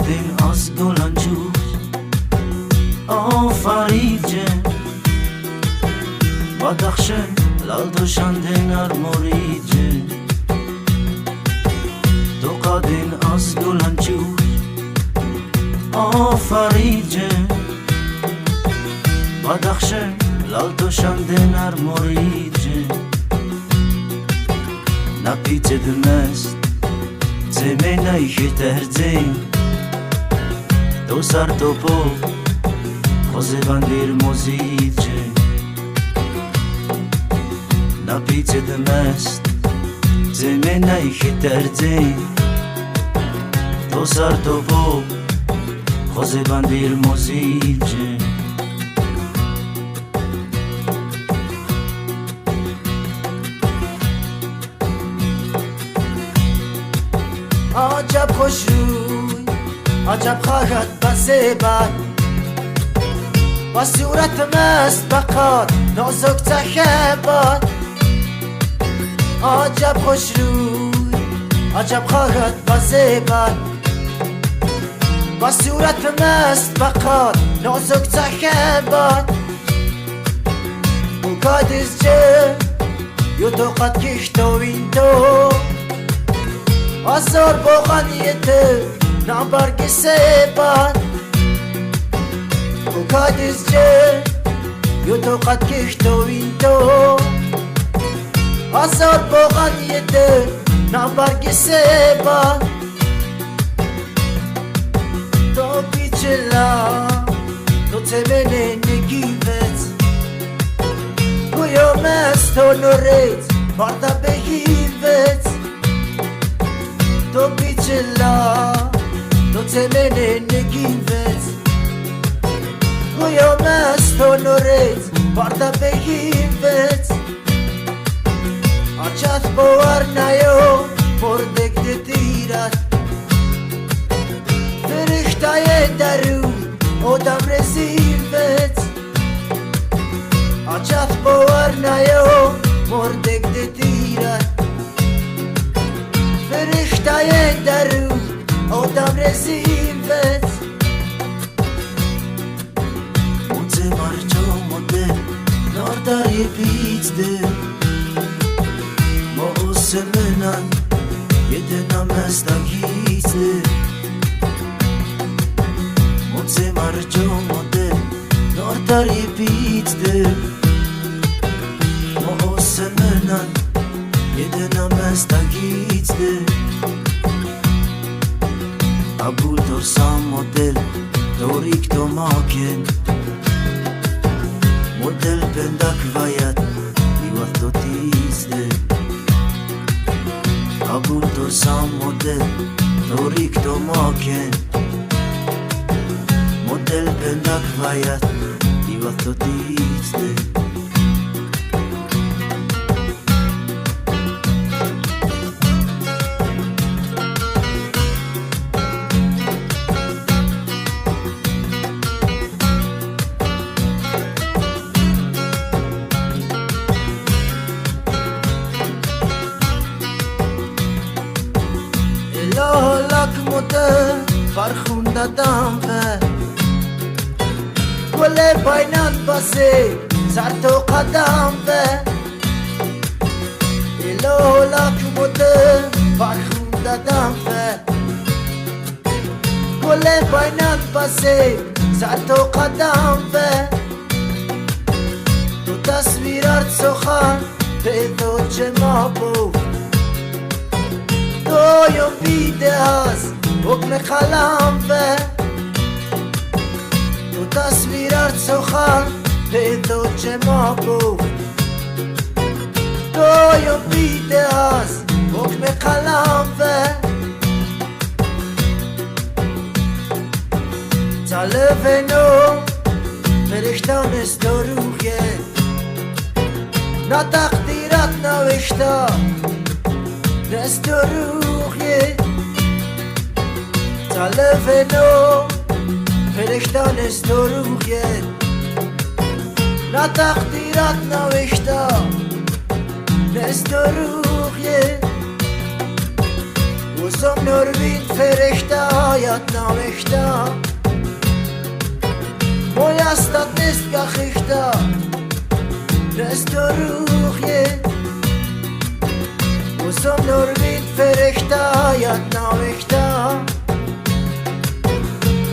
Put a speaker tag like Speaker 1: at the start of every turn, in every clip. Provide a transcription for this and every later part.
Speaker 1: دل از گلانجور آفریده بدخشان لال دوشنده نرموریده دو قدل از گلانجور آفریده بدخشان لال دوشنده نرموریده نپیچه دمست زمینایی که تردیم دو سر دو پا خوزه بندیر موزیجه نپیچه دمست زمینایی که تردیم دو سر دو پا خوزه بندیر موزیجه
Speaker 2: عجب خوش روی عجب خواهد بزیبد با صورت مست بقاد نازک تخه باد عجب خوش روی عجب خواهد بزیبد با صورت مست بقاد نازک تخه باد مقادس جه یو تو قد کشتو این تو آزار باغانیته نبرگ سیبان مقادس جه یو تو قد کشتو این تو آزار باغانیته نبرگ سیبان تو بیچلا تو تمنه نگیبت گویا مستو نوریت بارده بگیبت تو بیچلا تو تمنه نگیبت گویا مستو نوریت بارده بگیبت آچت باور نیو مردک دیرد فرشتای درون آدم رسیبت آچت باور نیو مردک دیرد فرشتای درون آدم رسیبت
Speaker 1: موزه مرجا مده نارداری بیتده ما اسمنن یه دنم استگیزده موزه مرجا مده نارداری بیتده ما اسمنن یه دنم استگیزده قبول درسام مدل دوریک دو ماکن مدل پندک باید بیوقت دو تیزده قبول درسام مدل دوریک دو ماکن مدل پندک باید بیوقت دو تیزده
Speaker 2: لالک مده فرخونده دم به گل باینان بسه سر تو قدم به لالک مده فرخونده دم به گل باینان بسه سر تو قدم به تو تصویرات سخن به دو چه ما بود دویم بیده از حکم قلم به تو تصویرات سخن به دو چه ما بود دویم بیده از حکم قلم به طلب نو فرشتان است روحیه на тақдират навешта дасту рухе талефено فرشتان است و روحیت نه تقدیرت نوشته است و روحیت وزم نوروید فرشته هایت نوشته بایستت نیست که خشته است و روحیت وزم نوروید فرشته هایت نوشته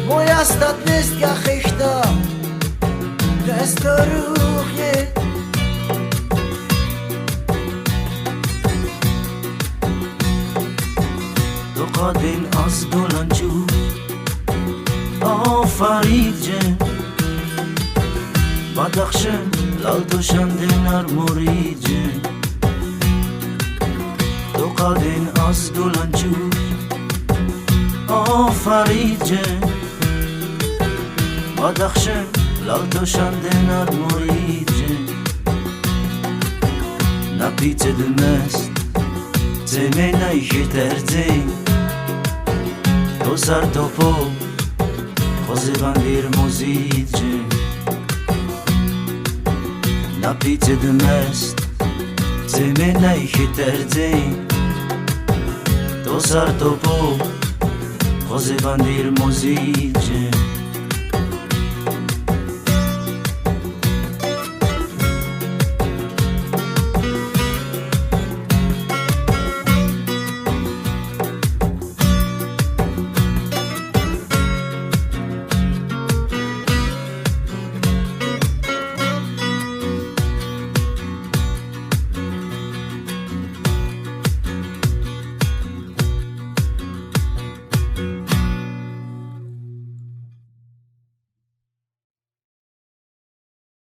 Speaker 2: بایستت نیست که خشته دست و روحیه
Speaker 1: دو قادل از گلانجو آفرید جن بدخشن لال دوشنده نرمورید جن دو قادل از گلانجو آفرید جن بدخشن لال دوشنده نرمورید جن نپیت دمست زمینای خیترزی دو سر توپو خوزی بندیر موزید جن نپیت دمست زمینای خیترزی دو سر توپو خوزی بندیر موزید جن